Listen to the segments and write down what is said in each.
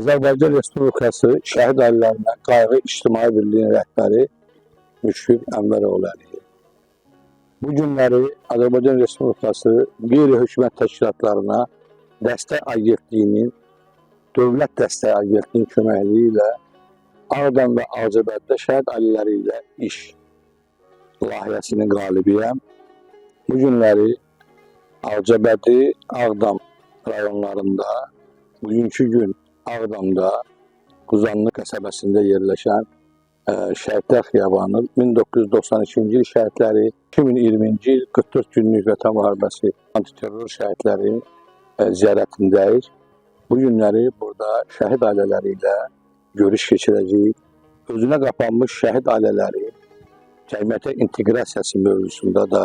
Azərbaycan Respublikası Şəhid Ailələrinə Qayğı İctimai Birliyinin rəhbəri Müşfiq Ənvəroğlu Əliyev. Bu günləri Azərbaycan Respublikası qeyri-hökumət təşkilatlarına dəstək agentliyinin, Dövlət Dəstək Agentliyinin köməkliyi ilə Ağdam və Ağcabəddə şəhid ailələri ilə iş layihəsinin qalibiyəm. Bu günləri Ağcabədi, Ağdam rayonlarında, bugünkü gün Ağdamda, Quzanlı qəsəbəsində yerləşən Şəhidlər Xiyabanı 1992-ci il şəhidləri, 2020-ci il 44 günlük Vətən müharibəsi antiterror şəhidlərin ziyarətindəyik. Bu günləri burada şəhid ailələri ilə görüş keçirəcəyik. Özünə qapanmış şəhid ailələri cəmiyyətə inteqrasiyası mövzusunda da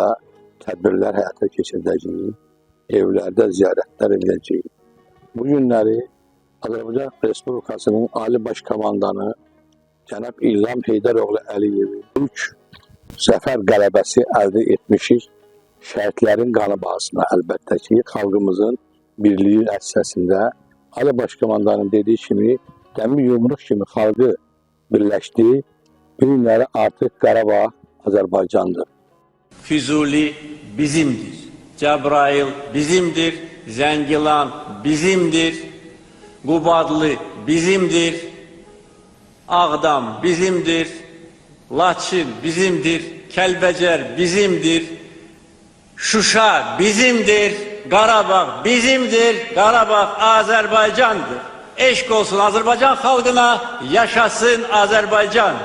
tədbirlər həyata keçirdəcəyik. Evlərdə ziyarətlər edəcəyik. Bu günləri Azərbaycan Respublikasının Ali Baş Komandanı Cənab İlham Heydəroğlu Əliyevin ilk zəfər qələbəsi əldə etmişik. Şəhidlərin qanı bahasına əlbəttə ki, xalqımızın birliyi əsasında Ali Baş Komandanın dediyi kimi, dəmir yumruq kimi xalqı birləşdi. Bu günləri artıq Qarabağ Azərbaycandır. Füzuli bizimdir. Cəbrayıl bizimdir. Zəngilan bizimdir. Qubadlı bizimdir. Ağdam bizimdir. Laçın bizimdir. Kəlbəcər bizimdir. Şuşa bizimdir. Qarabağ bizimdir. Qarabağ Azərbaycandır. Eşq olsun Azərbaycan xalqına, yaşasın Azərbaycan.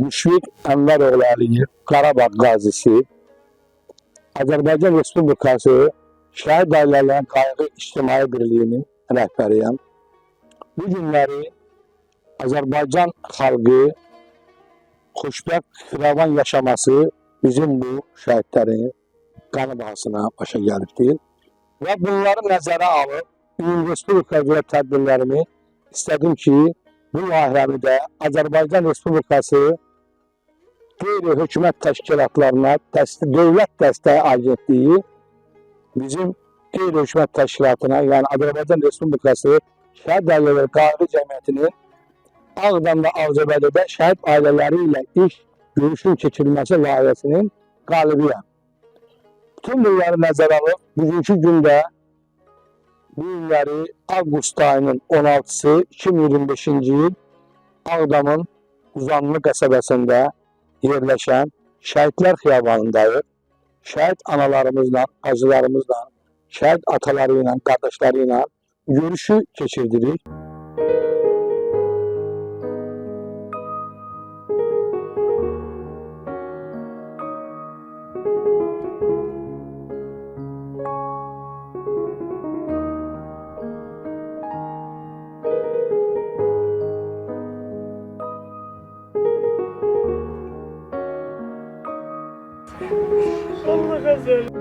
Müşfiq Ənvəroğlu Əliyev, Qarabağ qazisi, Azərbaycan Respublikası Şəhid Ailələrinin Qayğı İctimai Birliyinin rəhbəriyəm. Bu günləri Azərbaycan xalqı xoşbəxt, firavan yaşaması bizim bu şəhidlərin qanı bahasına başa gəlibdir. Və bunları nəzərə alıb, Respublika və tədbirlərimi istədim ki, bu layihəmi də Azərbaycan Respublikası qeyri-hökumət təşkilatlarına Dövlət Dəstək Agentliyi bizim qeyri-hökumət təşkilatına, yəni Azərbaycan Respublikası Şəhid Ailələri Qayğı Cəmiyyətinin Ağdam və Ağcabədidə şəhid ailələri ilə iş görüşün keçirilməsi layihəsinin qalibiyəm. Bütün bunları nəzərə alıb, bugünkü gündə bu günləri avqust ayının 16-sı 2025-ci il Ağdamın Quzanlı qəsəbəsində yerləşən Şəhidlər Xiyabanındayıq. Şəhid analarımızla, acılarımızla, şəhid ataları ilə, qardaşları ilə görüşü keçirdirik. Allah razı olsun.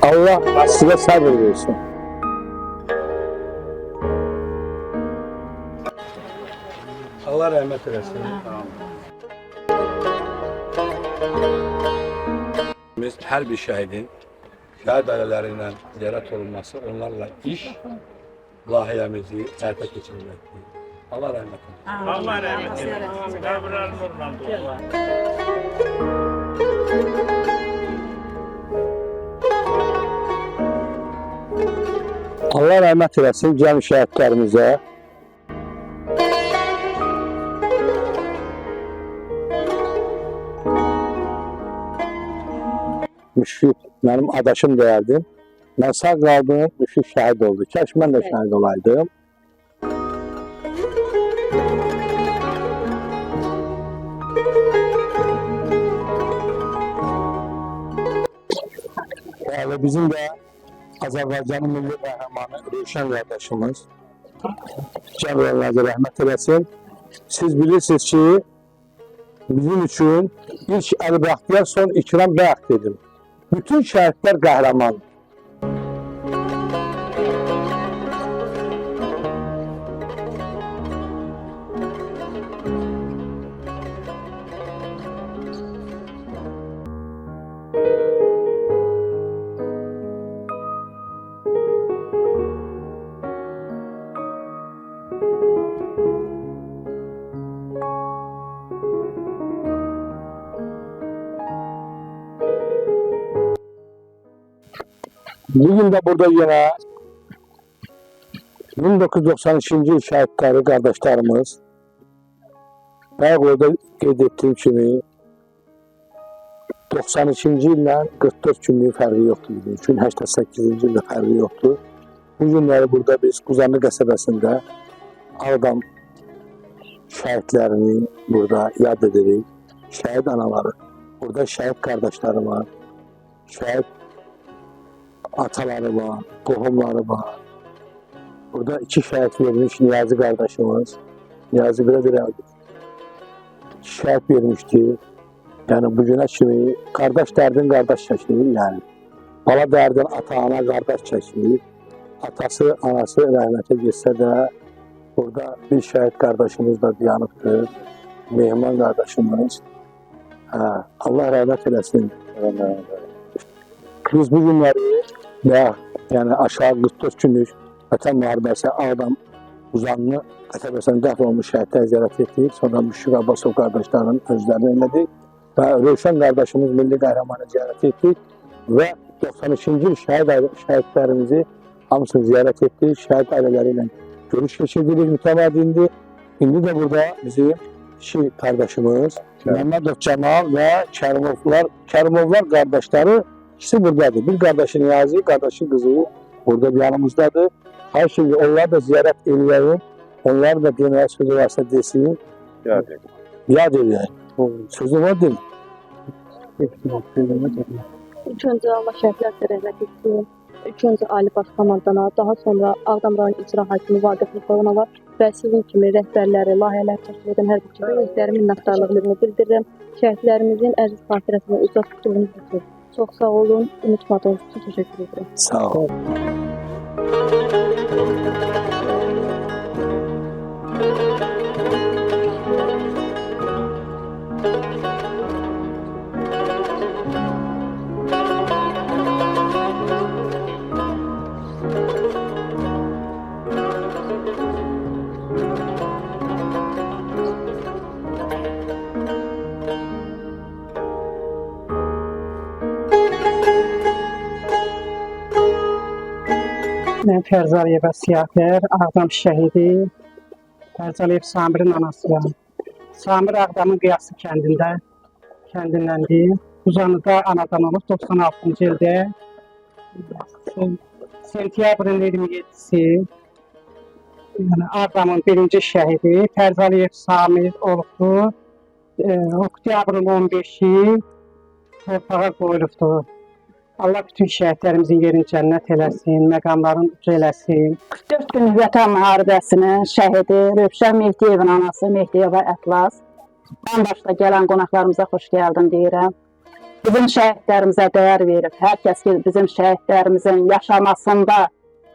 Allah size sabır versin. Allah rahmet eylesin. Biz her bir şehidin şehit aileleriyle ziyaret olunması, onlarla iş lahiyemizi hayata geçirmektir. Allah rahmet eylesin. Allah rahmet eylesin. Kabirler nurla dolu. Allah rahmet eylesin cəm şəhidlərimizə. Müşfik, mənim adaşım deyərdim. Mən sağ qaldım, Müşfik şəhid oldu. Kəş mən də şəhid olaydım. Yani bizim de Azərbaycanın milli qəhrəmanı Rövşən qardaşımız Cəbrayıl'ı rəhmət eləsin. Siz bilirsiniz ki, bizim üçün ilk Əli Bəxtiyar, son İkram Bəxt dedim. Bütün şəhidlər qəhrəman. Bugün de burada yine 1992 yıl şəhidləri qardaşlarımız bayaq orada qeyd etdiyim kimi 92-ci illə 44 günlük fərqi yoxdur. Bizim üçün 88-ci ildə fərqi yoxdur. Bu günləri burada biz Quzanlı qəsəbəsində Ağdam şəhidlərini burada yad edirik. Şəhid anaları, burada şəhid qardaşları var, şəhid ataları var, qohumları var. Burada iki şəhid vermiş Niyazi qardaşımız. Niyazi belə deyirəm. Şəhid vermişdi. Yəni bugünə kimi qardaş dərdin qardaş çəkilir. Yəni bala dərdin ata-ana qardaş çəkilir. Atası, anası rəhmətə getsə də burada bir şəhid qardaşımız da dayanıbdır. Mehman qardaşımız. Allah rəhmət eləsin. Biz bu günləri yəni aşağı 44 günlük Vətən müharibəsi Ağdam Uzanlı qəsəbəsində dəfn olmuş şəhidlər ziyarət etdik. Sonra Müşfik Abbasov qardaşlarının özlərini elədik. Və Rövşən qardaşımız milli qəhrəmanı ziyarət etdik. Və 92-ci il şəhidlərimizi hamısını ziyarət etdik. Şəhid ailələri ilə görüş keçirdik mütəmədindi. İndi də burada bizim iki qardaşımız Məmmədov Cəmal və Kərimovlar qardaşları ikisi buradadır. Bir qardaşı Niyazi, qardaşı qızı burada bir yanımızdadır. Her şeyi onlar da ziyarət eləyəyim. Onlar da deməyə sözü varsa desin. Yad eləyəyim. Sözü var deyil. İlk öncə Allah şəhidlərə rəhmət etsin. İlk öncə Ali Baş Komandana, daha sonra Ağdam rayon icra hakimi Vaqif Mustafanova və sizin kimi rəhbərləri, layihələr təşkil edən hər bir kimi özlərin minnətdarlığını bildirirəm. Şəhidlərimizin əziz xatirəsini uzaq tutduğunuz üçün çox sağ olun. Unutmadığınız üçün təşəkkür edirəm. Sağ ol. Mən Fərzaliyevə Siyahər, Ağdam şəhidi, Fərzaliyev Samir'in anasıyam. Samir Ağdamın Qiyası kəndindəndir. Uzanıda anadan olub 96-cı ildə. Sentyabrın 27-si Ağdamın birinci şəhidi Fərzaliyev Samir olubdur. Oktyabrın 15-i torpağa qoyulubdur. Allah bütün şəhidlərimizin yerini cənnət eləsin, məqamlarını uca eləsin. 44 günlük Vətən müharibəsinin şəhidi Rövşən Mehdiyevin anası Mehdiyeva Ətlas. Ən başda gələn qonaqlarımıza xoş gəldin deyirəm. bizim şəhidlərimizə dəyər verib, hər kəs ki, bizim şəhidlərimizin yaşamasında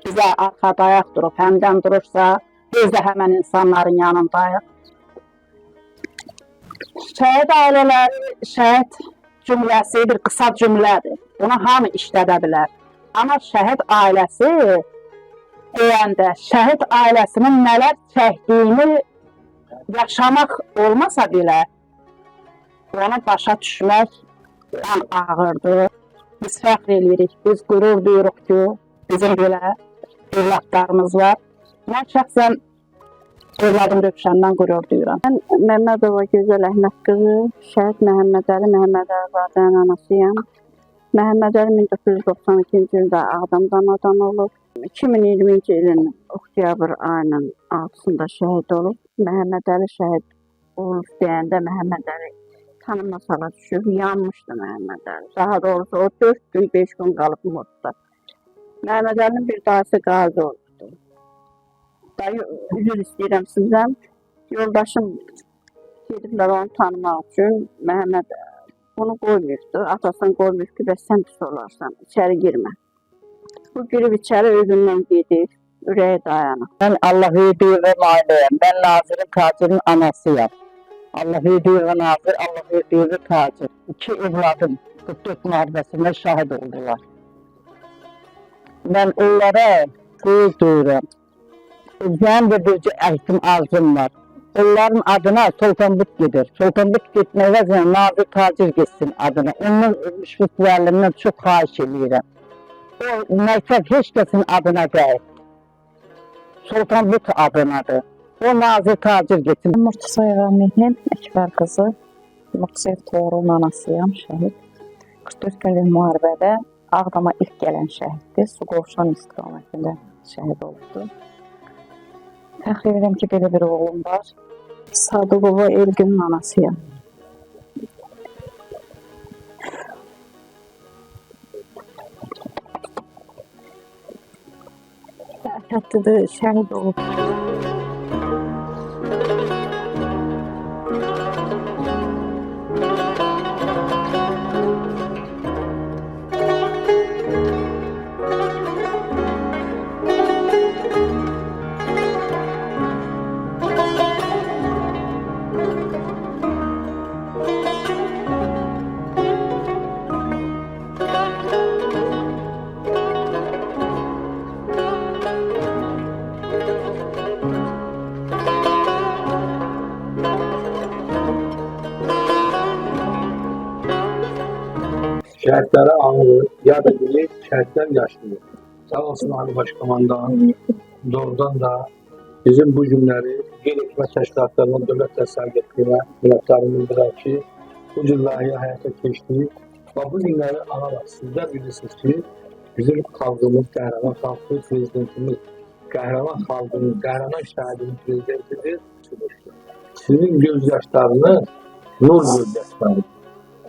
bizə arxa dayaq durub, həmdən durursa, biz də həmən insanların yanındayıq. Şəhid ailələri, şəhid cümləsi bir qısa cümlədir. Bunu hamı işlədə bilər. Amma şəhid ailəsi deyəndə, şəhid ailəsinin nələr çəkdiyini yaşamaq olmasa belə, onu başa düşmək ağırdır. Biz fəxr edirik, biz qürur duyuruq ki, bizim belə evlatlarımız var. Mən şəxsən evladım Rövşəndən qürur duyuram. Mən Məmmədova Gözəl Əhməd qızı, şəhid Məhəmmədəli Məhəmmədəlizadənin anasıyam. Məhəmmədəli 1992-ci ildə Ağdamda anadan olub. 2020-ci ilin oktyabr ayının 6-sında şəhid olub. Məhəmmədəli şəhid olub deyəndə Məhəmmədəli tanınmaz hala düşüb, yanmışdı Məhəmmədəli. Daha doğrusu o 4 gün, 5 gün qalıb modda. Məhəmmədəlinin bir dayısı qazi olubdu. Dayı, üzr istəyirəm sizdən, yoldaşım gediblər onu tanımaq üçün Məhəmməd bunu qoymuşdu, atasını qoymuş ki, bəs sən pis olarsan, içəri girmə. Bu girib içəri özündən gedir, ürəyi dayanır. Mən Allah-u-Birə nailəyəm, mən Nazirin Tacirin anasıyam. Allah-u-Birə Nazir, Allah-u-Birə Tacir. 2 evladım 44 müharibəsində şahid oldular. Mən onlara qeyr duyuram. Mənim də bir əhdim arzum var. Onların adına Sultanbut gedir. Sultanbut getmək vəzən Nazir Tacir getsin adına. Onun Müşfiq müəllimdən çox xahiş edirəm. O məktəb heç kəsin adına deyil. Sultanbut adınadır. O Nazir Tacir getsin. Murtusayeva Mehmet Ekber kızı, Muqsiyev Toğrul'un anasıyam, şəhid. 44 günlük müharibədə Ağdama ilk gələn şəhiddir. Suqovuşan istiqamətində şəhid olubdu. Fəxr edirəm ki, belə bir oğlum var. Sadıqova Elgün'ün anasıyam. Həyatlıdır, şəhid olub. Şəhidləri anılır, yad edilir, şəhidlər yaşlıdır. Sağ olsun Ali Başkomandan, doğrudan da bizim bu günləri qeyri-hükümət təşkilatlarının dövlət təsərrüfatına minnətdarlığını bildirir ki, bu cür layihə həyata keçdi və bu günləri alarak sizlər bilirsiniz ki, bizim xalqımız, qəhrəman xalqı, prezidentimiz, qəhrəman xalqımız, qəhrəman şəhidimiz prezidentidir. Sizin gözyaşlarınız nur gözyaşlarıdır.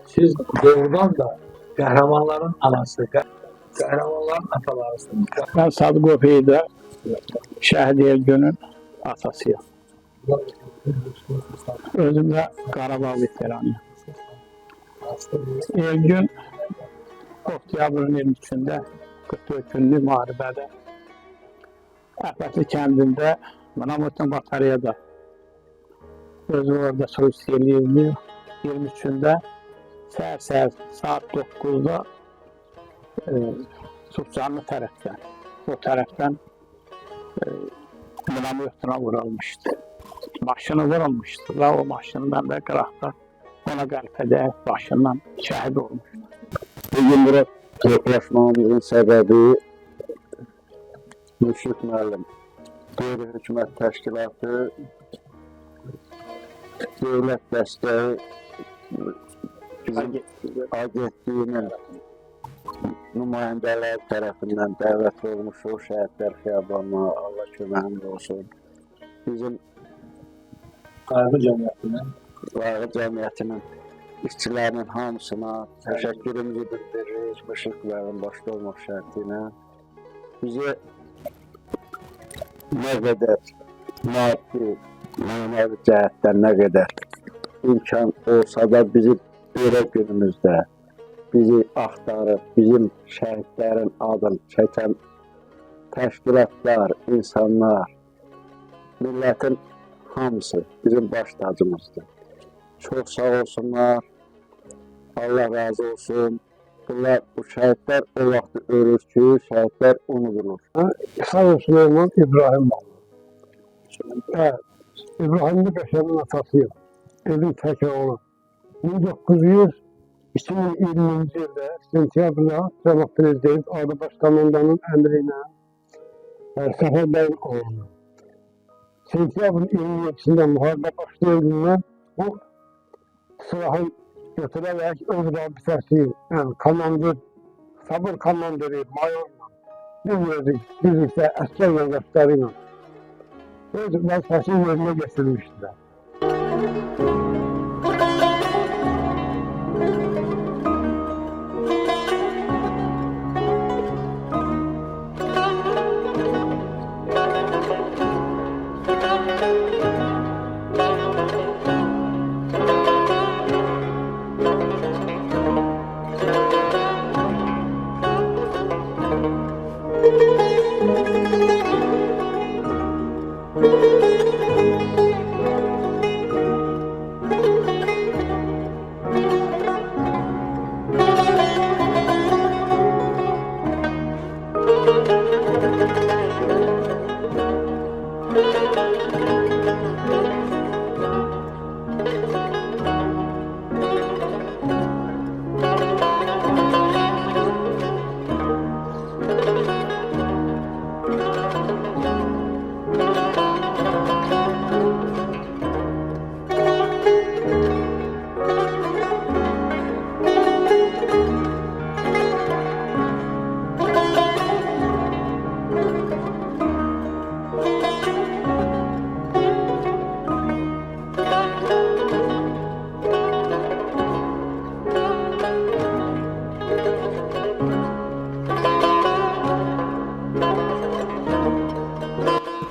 Siz doğrudan da qəhrəmanların anası, qəhrəmanların atalarısınız. Ben Sadıqov Heydər, şəhid Elgün'ün atasıyam. Özüm de Qarabağ veteranıyım. Elgün oktyabrın 23'ünde 44 günlük müharibədə Əhvətli kəndində Manamotin Batariyada özü orada soyuş eləyirdi. 23'ünde səhər saat 9'da Subcanlı tərəfdən, o tərəfdən Manamotinə vurulmuşdu. Başını vurulmuşdu ve o maşından da qıraqda ona qəlpədə başından şəhid olmuşdu. Bugün burada toplaşmamızın səbəbi Müşfiq müəllim, qeyri-hükümət təşkilatı, dövlət dəstəyi bizim agentliyinin nümayəndələri tərəfindən dəvət olmuş o şəhidlər xiyabanına Allah köməyimiz olsun. Bizim Qayğı cəmiyyətinin işçilərinin hamısına təşəkkürümüzü bildiririk, Müşfiq müəllim başda olmaq şərtilə. Bizi nə qədər maddi, mənəvi cəhətdən nə qədər imkan olsa da bizi belə günümüzdə bizi axtarıb, bizim şəhidlərin adını çəkən təşkilatlar, insanlar, millətin hamısı bizim baş tacımızdır. Çox sağ olsunlar, Allah razı olsun. Bunlar, bu şəhidlər o vaxt ölür ki, şəhidlər unudulur. Sağ Süleyman İbrahim oğlu. Evet, İbrahim Qəşənin atasıyım. Evin tək oğlu. 2020-ci ildə sentyabrda Cənab Prezident Adı Baş Komandanın əmri ilə Səfər bəyin oğlu. Sentyabrın 27-sində müharibə başlayıldığında o silahı götürərək öz rabitəsi, yəni komandir, sabır komandiri, mayorla, birlikdə əskər yoldaşları ilə öz vəzifəsini yerinə gətirmişdilər.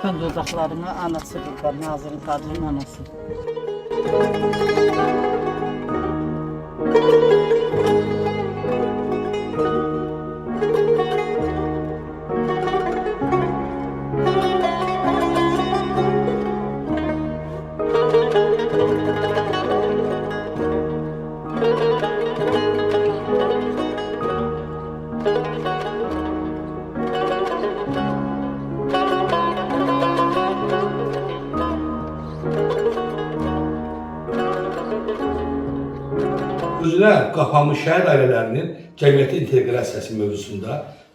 Bütün dodaqlarımı anası burada, Nazirin Qadının anası. Özünə qapanmış şəhid ailələrinin cəmiyyətə inteqrasiyası mövzusunda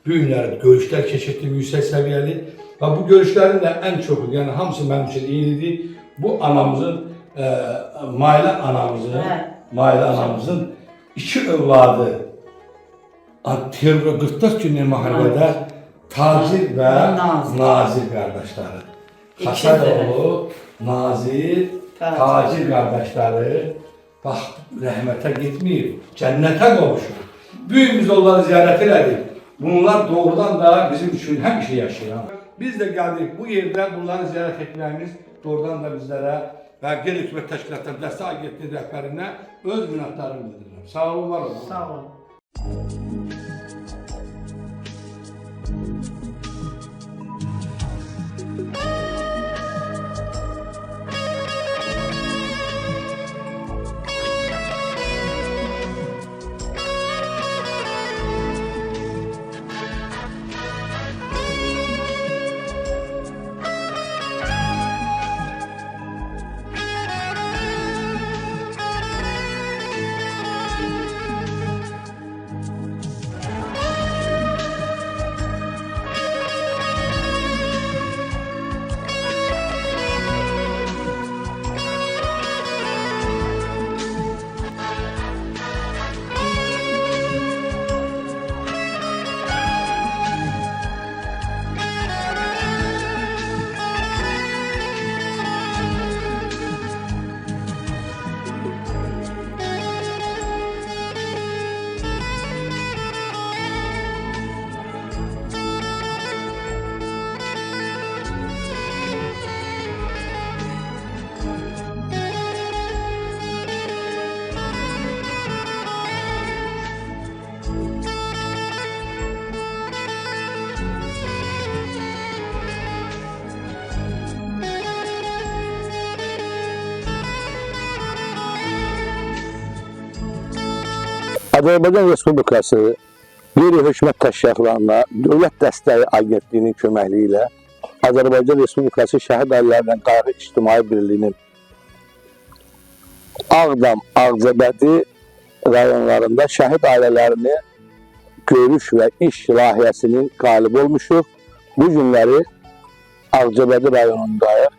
bu günləri görüşlər keçirtdim yüksək səviyyəli və bu görüşlərin də ən çoxu, yəni hamısı mənim üçün eynidir. Bu anamızın, Mailə anamızın iki övladı terror 44 günlük müharibədə Tacir və Nazir qardaşları. Xasayoğlu, Nazir, Tacir qardaşları bax, rəhmətə getməyib, cənnətə qovuşur. Büyüyümüz onları ziyarət elədik. Bunlar doğrudan da bizim üçün həmişə yaşayan. Biz də gəldik bu yerdə bunları ziyarət etməyimiz doğrudan da bizlərə və qeyri-hökumət təşkilatları dəstək agentliyi rəhbərinə öz minnətlərimi bildirirəm. Sağ olun, var olun. Sağ olun. Azərbaycan Respublikası qeyri-hökumət təşkilatlarına Dövlət Dəstəyi Agentliyinin köməkliyi ilə Azərbaycan Respublikası Şəhid Ailələrinin Qayğı İctimai Birliyinin Ağdam, Ağcabədi rayonlarında şəhid ailələrini görüş və iş layihəsinin qalibi olmuşuq. Bu günləri Ağcabədi rayonundayıq.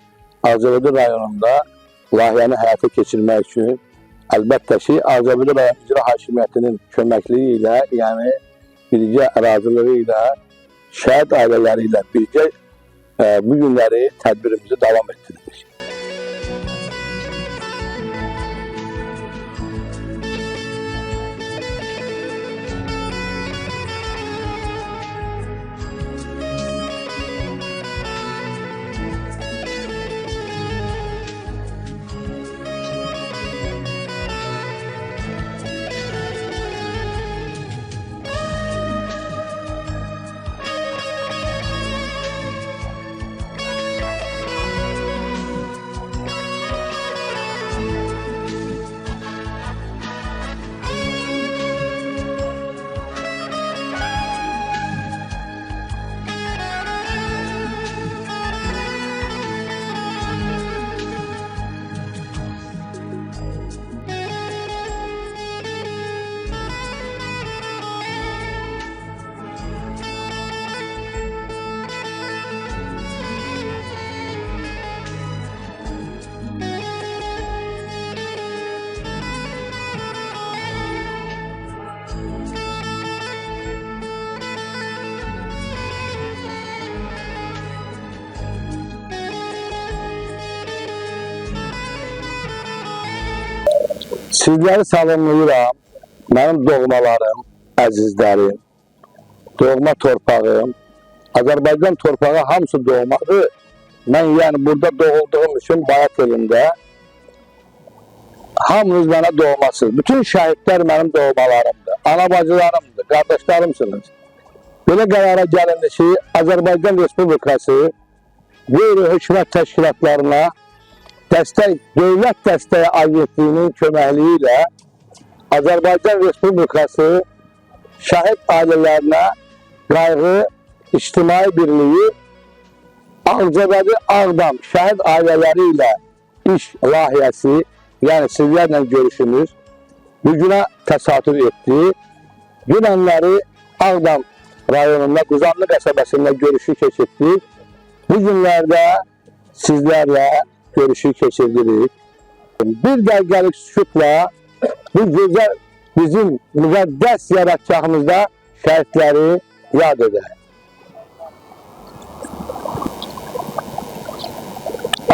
Ağcabədi rayonunda layihəni həyata keçirmək üçün əlbəttə ki, Ağcabədi rayon icra hakimiyyətinin köməkliyi ilə, yəni birgə ərazılığı ilə, şəhid ailələri ilə birgə bu günləri tədbirimizi davam etdiririk. Sizləri salamlayıram, mənim doğmalarım, əzizlərim, doğma torpağım, Azərbaycan torpağı hamısı doğmadır. Mən yəni burada doğulduğum üçün Bayat elində hamınız mənə doğmasınız. Bütün şəhidlər mənim doğmalarımdır, ana bacılarımdır, qardaşlarımsınız. Belə qərara gəlindi ki, Azərbaycan Respublikası qeyri-hökumət təşkilatlarına Dövlət Dəstəyi Agentliyinin köməkliyi ilə Azərbaycan Respublikası Şəhid Ailələrinə Qayğı İctimai Birliyi Ağcabədi Ağdam şəhid ailələri ilə iş layihəsi, yəni sizlərlə görüşümüz bu günə təsadüf etdi. Dünənləri Ağdam rayonunda Quzanlı qəsəbəsində görüşü keçirdik. Bu günlərdə sizlərlə görüşü keçirdirik. Bir dəqiqəlik sükutla bu gözəl bizim müqəddəs yaratacağımızda şəhidləri yad edək.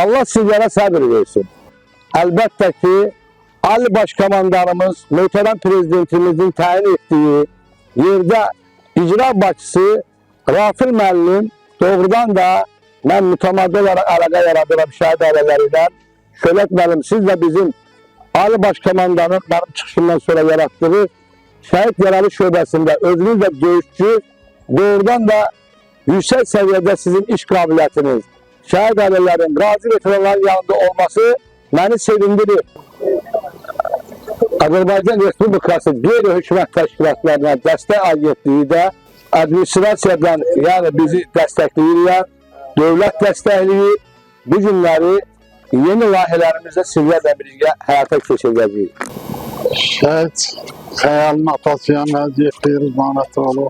Allah sizlərə səbir versin. Əlbəttə ki, Ali Başkomandanımız, möhtərəm prezidentimizin təyin etdiyi yerdə icra başçısı Rafil müəllim doğrudan da mən mütəmadi olaraq əlaqə yaradıram şəhid ailələri ilə. Şöhrət müəllim, siz də bizim Ali Başkomandanın mənim çıxışımdan sonra yaratdığı şəhid yaralı şöbəsində özünüz də döyüşçü, doğrudan da yüksək səviyyədə sizin iş qabiliyyətiniz, şəhid ailələrin, qazi veteranların yanında olması məni sevindirir. Azərbaycan Respublikası qeyri-hökumət təşkilatlarına dəstək agentliyi də administrasiyadan, yəni bizi dəstəkləyirlər. Dövlət dəstəkliyi bu günləri yeni layihələrimizdə sizlərlə birlikdə həyata keçirəcəyik. Şəhid xəyalın atasıyam, Əziyyət Rızvanoğlu.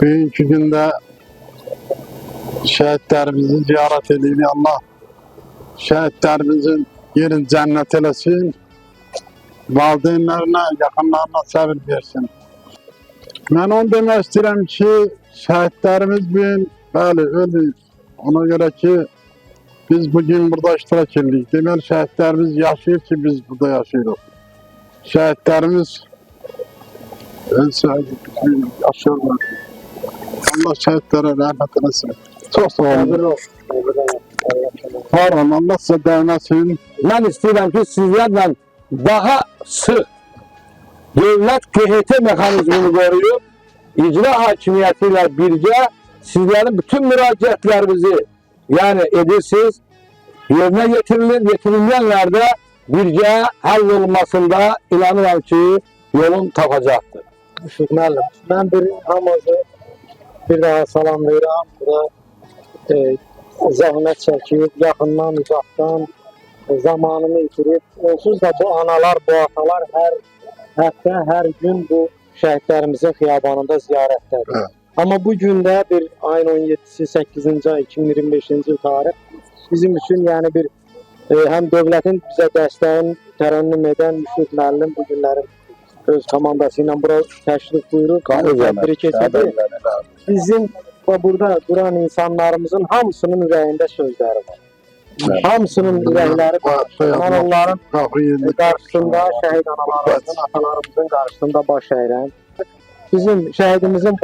Bugünkü gündə şəhidlərimizi ziyaret edin. Allah şəhidlərimizin yerin cənnət eləsin. Valideynlərinə, yaxınlarına səbir versin. Mən onu demək istəyirəm ki, şəhidlərimiz bugün bəli, öldü. Ona görə ki, biz bugün burada iştirak edirik. Deməli, şəhidlərimiz yaşayır ki, biz burada yaşayırıq. Şəhidlərimiz yaşıyorlar. Allah şəhidlərə rəhmət eləsin. Çox sağ olun. Var olun, Allah sizə dəyməsin. Mən istəyirəm ki, sizlərlə daha sıx dövlət QHT mexanizmini qoruyub, icra hakimiyyəti ilə birgə sizlərin bütün müraciətlərinizi yəni edirsiniz, yerinə getirilir, yetirilənlərdə birgə həll olunmasında inanıram ki, yolun tapacaqdır. Müşfiq müəllim, mən bir hamınızı bir daha salamlayıram. Bura zəhmət çəkib, yaxından, uzaqdan zamanını itirib. Onsuz da bu analar, bu atalar hər həftə, hər gün bu şəhidlərimizin xiyabanında ziyarətdədir. Amma bu gündə bir ayın 17-si 8-ci ay 2025-ci il tarix bizim üçün yəni bir həm dövlətin bizə dəstəyini tərənnüm edən Müşfiq müəllim bu günlərin öz komandası ilə bura təşrif buyurub, tədbiri keçirdi. Bizim burada duran insanlarımızın hamısının ürəyində sözləri var. Hamısının ürəkləri var. Mən onların qarşısında, şəhid analarımızın, atalarımızın qarşısında baş əyirəm. Bizim şəhidimizin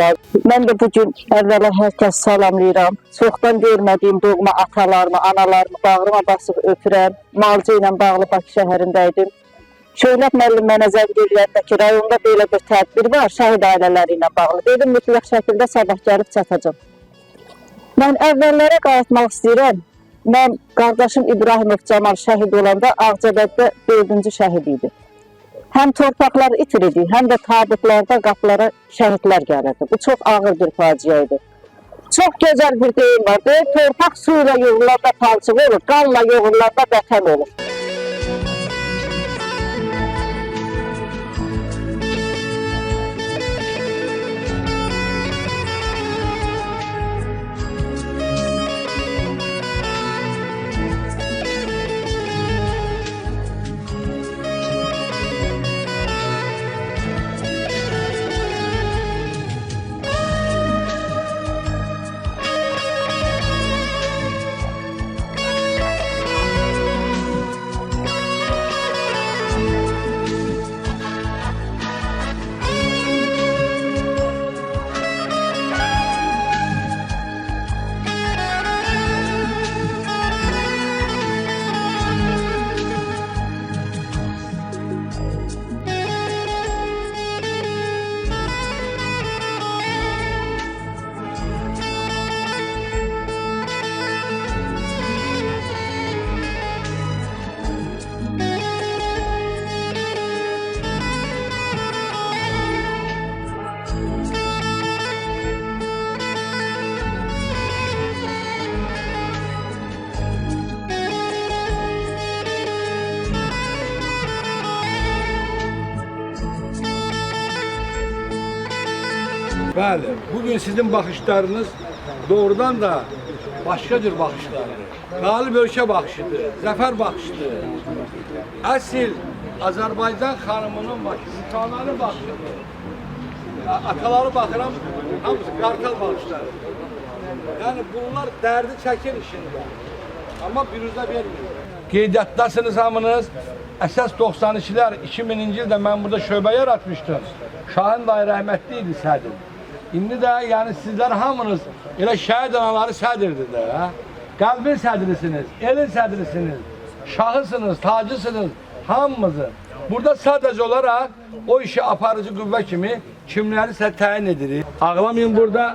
Mən də bugün əvvəla hər kəs salamlayıram. Çoxdan görmədiyim doğma atalarımı, analarımı bağrıma basıb öpürəm. Malcı ilə bağlı Bakı şəhərindəydim. Şöhrət müəllim mənə zəng edəndə ki, rayonda belə bir tədbir var, şəhid ailələri ilə bağlı. Dedim, mütləq şəkildə sabah gəlib çatacam. Mən əvvəllərə qayıtmaq istəyirəm. Mən qardaşım İbrahimov Camal şəhid olanda Ağcabəddə 4-cü şəhid idi. Həm torpaqlar itirirdi, həm də tabutlarda qapılara şəhidlər gəlirdi. Bu çox ağır bir faciə idi. Çox gözəl bir deyim var. Deyir, torpaq suyla yoğurlarda palçıq olur, qanla yoğurlarda vətən olur. Bəli, bugün sizin baxışlarınız doğrudan da başqa cür baxışlardır. Qalib ölkə baxışıdır, zəfər baxışıdır. Əsl Azərbaycan xanımının baxışı, uşaqların baxışıdır. Ataları baxıram, hamısı qartal baxışları. Yəni bunlar dərdi çəkir işində, amma biruzda vermir. Qeydiyyatdasınız hamınız. Əsas 92'lər 2000-ci ildə mən burada şöbə yaratmışdım. Şahin dayı rəhmətli idi sədir. İndi də yəni sizlər hamınız elə şəhid anaları sədirdir də. Qəlbin sədrisiniz, elin sədrisiniz, şahısınız, tacısınız, hamımızı. Burada sadəcə olaraq o işi aparıcı qüvvə kimi kimləri sizə təyin edirik. Ağlamayın burada.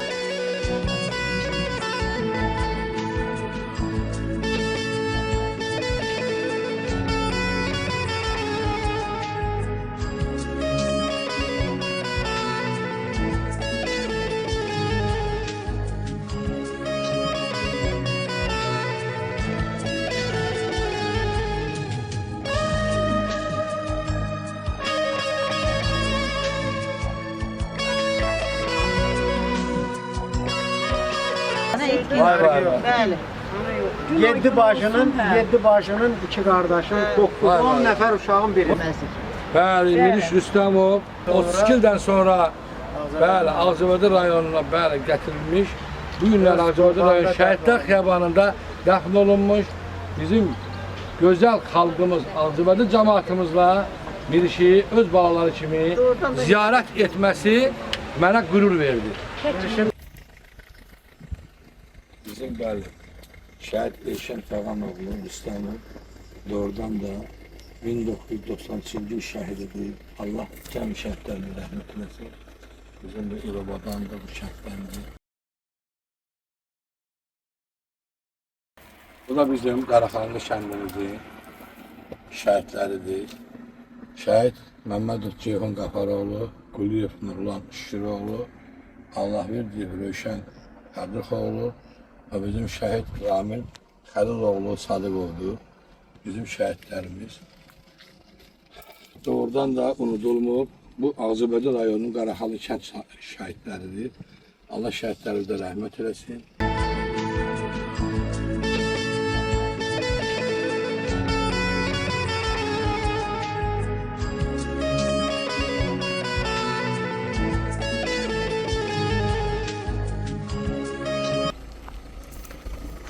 Vay vay vay. 7 başının 2 qardaşı, 9-10 nəfər uşağın biri. Bəli, Miriş Rüstəmov 32 ildən sonra bəli, Ağcabədi rayonuna bəli gətirilmiş. Bu günlər Ağcabədi rayon Şəhidlər Xiyabanında dəfn olunmuş. Bizim gözəl xalqımız, Ağcabədi cəmaatımızla Mirişi öz balaları kimi ziyarət etməsi mənə qürur verdi. Bizim bəli, şəhid Elşən Fəğanoğlu Rüstəmov doğrudan da 1993-cü il şəhididir. Allah cəmi şəhidlərini rəhmət eləsin. Bizim də İrobadan da bu şəhidlərimizdir. Bu da bizim Qaraxanlı kəndimizin şəhidləridir. Şəhid Məmmədov Ceyhun Qafaroğlu, Quliyev Nurlan Şüküroğlu, Allahverdiyev Rövşən Fərrixoğlu və bizim şəhid Ramil Xəliloğlu Sadıqovdur. Bizim şəhidlərimiz. Doğrudan da unudulmur. Bu Ağcabədi rayonunun Qaraxalı kənd şəhidləridir. Allah şəhidlərimizə rəhmət eləsin.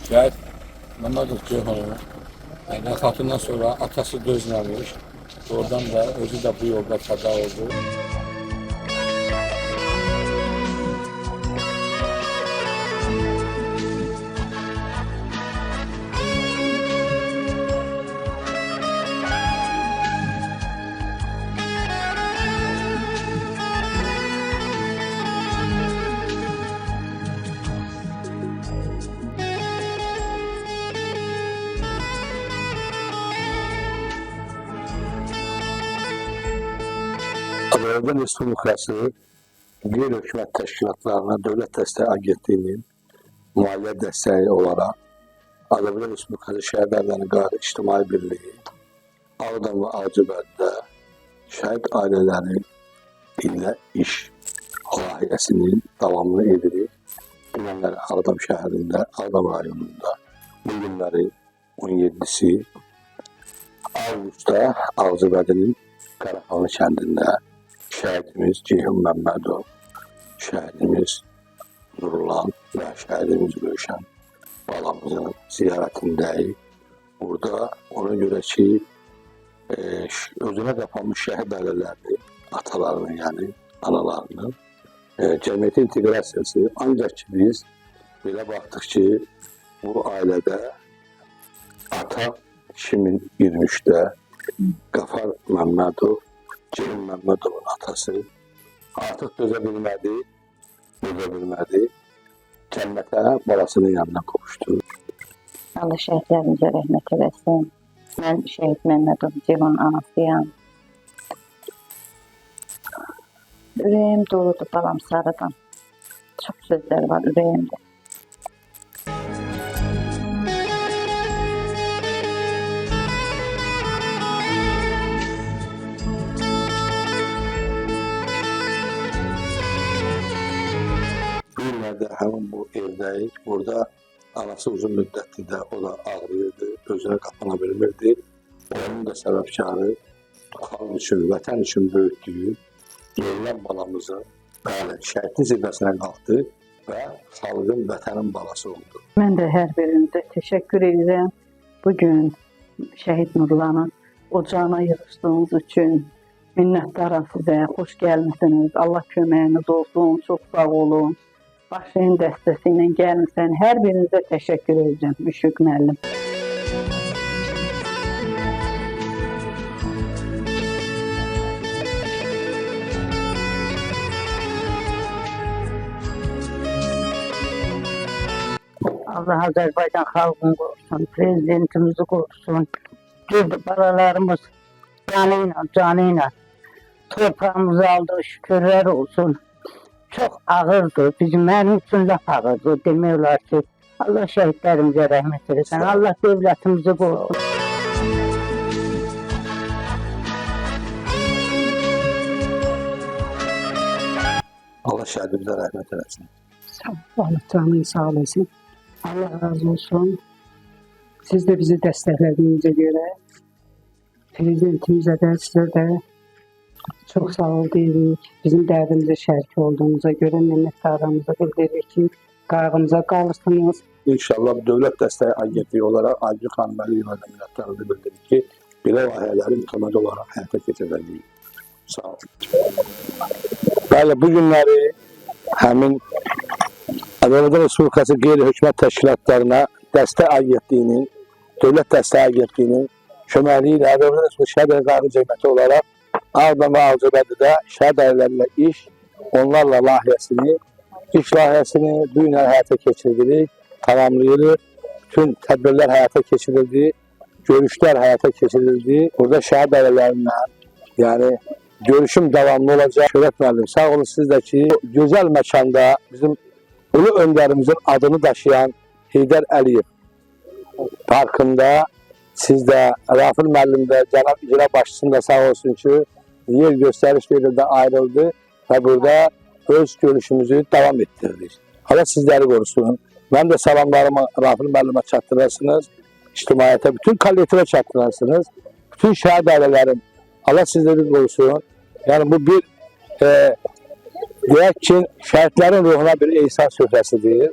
Şəhid Məmmədov Ceyhun vəfatından sonra atası dözməmiş. Oradan da özü də bu yolda fəda oldu. Azərbaycan Respublikası qeyri-hökumət təşkilatlarına Dövlət Dəstəyi Agentliyinin maliyyə dəstəyi olaraq Azərbaycan Respublikası Şəhid Ailələrinin Qarşı İctimai Birliyi Ağdam və Ağcabədidə şəhid ailələri ilə iş layihəsinin davamını edirik. Bu günləri Ağdam şəhərində, Ağdam rayonunda bu günləri 17-si avqustda Ağcabədinin Qaraxalı kəndində şəhidimiz Ceyhun Məmmədov, şəhidimiz Nurlan və şəhidimiz Rövşən balamızın ziyarətindəyik. Burada ona görə ki, özünə qapanmış şəhid ailələrinin, atalarının, yəni analarının cəmiyyətə inteqrasiyası. Ancaq ki, biz belə baxdıq ki, bu ailədə ata 2023-də Qafar Məmmədov, Ceyhun Məmmədovun atası artıq dözə bilmədi, cənnətə balasının yanına qovuşdu. Allah şəhidlərimizə rəhmət eləsin. Mən şəhid Məmmədov Ceyhunun anasıyam. Ürəyim doludur balam sarıdan. Çox sözlər var ürəyimdə. Həmin bu evdəyik. Burada anası uzun müddətli də o da ağrıyırdı, özünə qapana bilmirdi. Onun da səbəbkarı xalq üçün, vətən üçün böyütdüyü yollar balamızın şəhidlik zirvəsinə qalxdı və xalqın, vətənin balası oldu. Mən də hər birinizə təşəkkür edirəm. Bugün şəhid Nurlanın ocağına yığışdığınız üçün minnətdaram sizə. Xoş gəlmisiniz. Allah köməyiniz olsun. Çox sağ olun. Başlayın dəstəsi ilə gəlmişsən. Hər birinizə təşəkkür edəcəm. Müşfiq müəllim. Allah Azərbaycan xalqını qorusun, prezidentimizi qorusun. Balalarımız canı ilə torpağımızı aldı, şükürlər olsun. Çox ağırdır, mənim üçün laf ağırdır. Demək olar ki, Allah şəhidlərimizə rəhmət eləsin, Allah dövlətimizi qorusun. Allah şəhidimizə rəhmət eləsin. Sağ olun, canın sağ olasın. Allah razı olsun. Siz də bizi dəstəklədiyinizə görə prezidentimizə də, sizə də çox sağ ol deyirik. Bizim dərdimizə şərik olduğunuza görə minnətdarlığımızı bildiririk ki, qayğımıza qalırsınız. İnşallah Dövlət Dəstəyi Agentliyi olaraq Aygün xanım Əliyevə də minnətdarlığımızı bildiririk ki, belə layihələri mütəmməd olaraq həyata keçirəcəyik. Sağ olun. Bəli, bu günləri həmin Azərbaycan Respublikası qeyri-hökumət təşkilatlarına Dəstək Agentliyinin, Dövlət Dəstək Agentliyinin köməkliyi ilə Azərbaycan Respublikası Şəhid Ailələri Cəmiyyəti olaraq Ağdam və Ağcabədidə şəhid ailələrlə iş, onlarla iş layihəsini bu günləri həyata keçiririk, tamamlayırıq. Bütün tədbirlər həyata keçirildi, görüşlər həyata keçirildi. Burada şəhid ailələrlə Yani görüşüm devamlı olacak. Şöhret müəllim, sağ olun siz de ki güzel mekanda bizim ulu önderimizin adını taşıyan Heydər Əliyev Parkında siz de Rafil müəllim de Cenab İcra Başçısının da sağ olsun ki yer gösteriş verildi, ayrıldı ve burada öz görüşümüzü devam ettirdik. Allah sizleri korusun. Ben de salamlarımı Rafil müəllime çatdırırsınız. İctimaiyyətə, bütün kollektivə çatdırırsınız. Bütün şəhid ailələrim Allah sizleri korusun. Yani bu bir deyək ki şəhidlərin ruhuna bir ehsan süfrəsidir.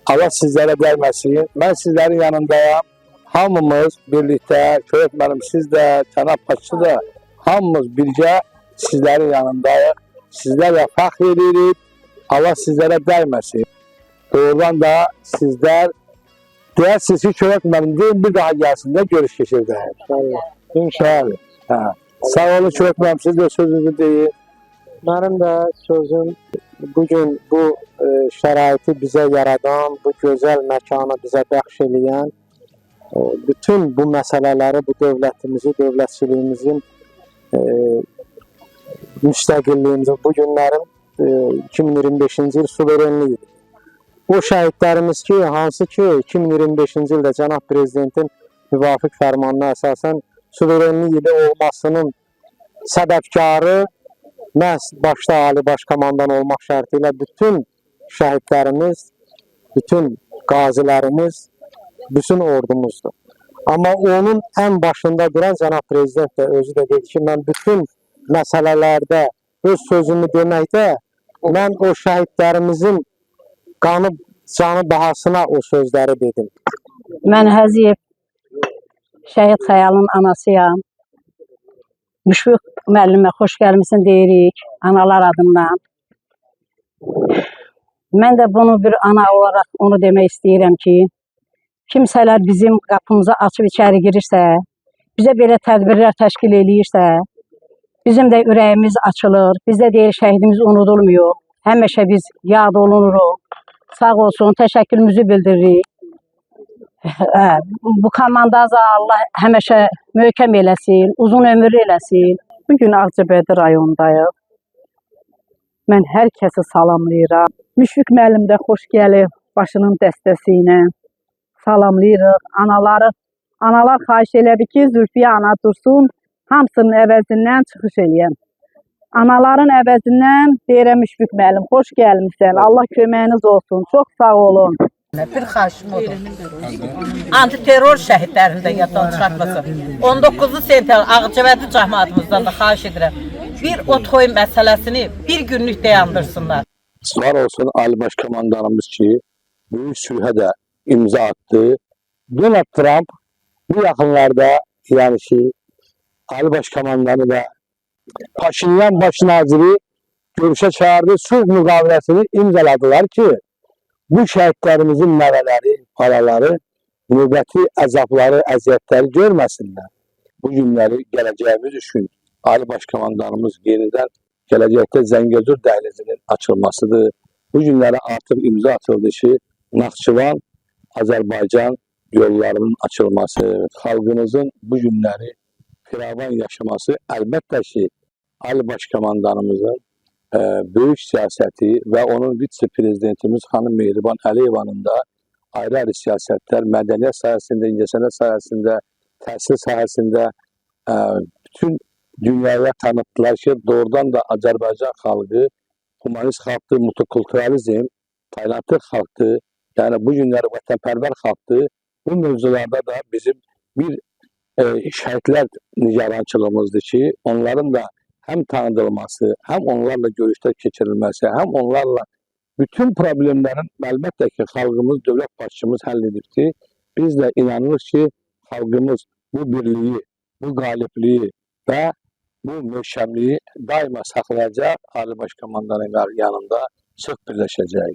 Allah sizlere dəyməsin. Ben sizlerin yanındayım. Hamımız birlikte, Şöhret müəllim, siz de, Cənab Başçı da hamımız birgə sizlerin yanındayıq. Sizlerle fəxr edirik. Allah sizlere dəyməsin. Doğrudan da sizler deyirsiniz ki, Şöhret müəllim deyin bir daha gelsin de görüş geçirdi. İnşallah. Sağ olun Şöhret müəllim, siz de sözünüzü deyin. Benim de sözüm bugün bu şəraiti bize yaradan, bu güzel mekanı bize bəxş edən, bütün bu məsələləri, bu dövlətimizi, dövlətçiliyimizin, müstəqilliyimizin, bu günlərin 2025-ci il suverenliyidir. O şəhidlərimiz ki, hansı ki 2025-ci ildə Cənab Prezidentin müvafiq fərmanına əsasən suverenlik ili olmasının səbəbkarı məhz başda Ali Baş Komandan olmaq şərti ilə bütün şəhidlərimiz, bütün qazilərimiz, bütün ordumuzdur. Amma onun ən başında duran Cənab Prezident də özü də dedi ki, mən bütün məsələlərdə öz sözümü deməkdə, mən o şəhidlərimizin qanı, canı bahasına o sözləri dedim. Mən Həziyev Şəhid Xəyalın anasıyam. Müşfiq müəllimə xoş gəlmisin deyirik analar adından. Mən də bunu bir ana olarak onu demək istəyirəm ki, kimsələr bizim qapımıza açıb içəri girirsə, bizə belə tədbirlər təşkil eləyirsə, bizim də ürəyimiz açılır. Bizdə deyir şəhidimiz unudulmuyor. Həmişə biz yad olunuruq. Sağ olsun, təşəkkürümüzü bildiririk. Bu komandaza Allah həmişə möhkəm eləsin, uzun ömürlü eləsin. Bugün Ağcabədi rayonundayıq. Mən hər kəsi salamlayıram. Müşfiq müəllim də xoş gəlib başının dəstəsi ilə. Salamlayırıq. Analar xahiş elədi ki, Zülfiyə ana dursun, hamısının əvəzindən çıxış eləyəm. Anaların əvəzindən deyirəm Müşfiq müəllim, xoş gəlmişsən. Allah köməyiniz olsun. Çox sağ olun. Bir xahişim odur. Antiterror şəhidlərində yaddan çıxartmasın. 19 sentr Ağcabədi cəmaatımızdan da xahiş edirəm. Bir o toy məsələsini bir günlük dayandırsınlar. Var olsun Ali Baş Komandanımız ki, büyük sülhə də imza attı. Donald Trump bu yaxınlarda, yani ki, Ali Baş Komandanı da Paşinyan baş naziri görüşə çağırdı, sulh müqaviləsini imzaladılar ki, bu şəhidlərimizin nəvələri, balaları növbəti əzabları, əziyyətləri görməsinlər. Bu günləri gələcəyimiz üçün Ali Baş Komandanımız yenidən gələcəkdə Zəngəzur dəhlizinin açılmasıdır. Bu günlərə artıq imza atıldı ki, Naxçıvan, Azərbaycan yollarının açılması, xalqımızın bu günləri firavan yaşaması əlbəttə ki, Ali Baş Komandanımızın böyük siyasəti və onun vitse-prezidentimiz xanım Mehriban Əliyevanın da ayrı-ayrı siyasətlər, mədəniyyət sahəsində, incəsənət sahəsində, təhsil sahəsində bütün dünyaya tanıttılar ki, doğrudan da Azərbaycan xalqı humanist xalqdır, multikulturalizm, tolerantlı xalqdır, yəni bu günləri vətənpərvər xalqdır. Bu mövzularda da bizim bir şəhidlər nigarançılığımızdır ki, onların da hem tanıdılması, hem onlarla görüşler keçirilmesi, hem onlarla bütün problemlerin elbette ki xalqımız, dövlət başçımız həll edibdir. Biz de inanırıq ki, xalqımız bu birliği, bu qalibliyi və bu möhkəmliyi daima saxlayacaq, Ali Baş Komandanın yanında sıx birləşəcək.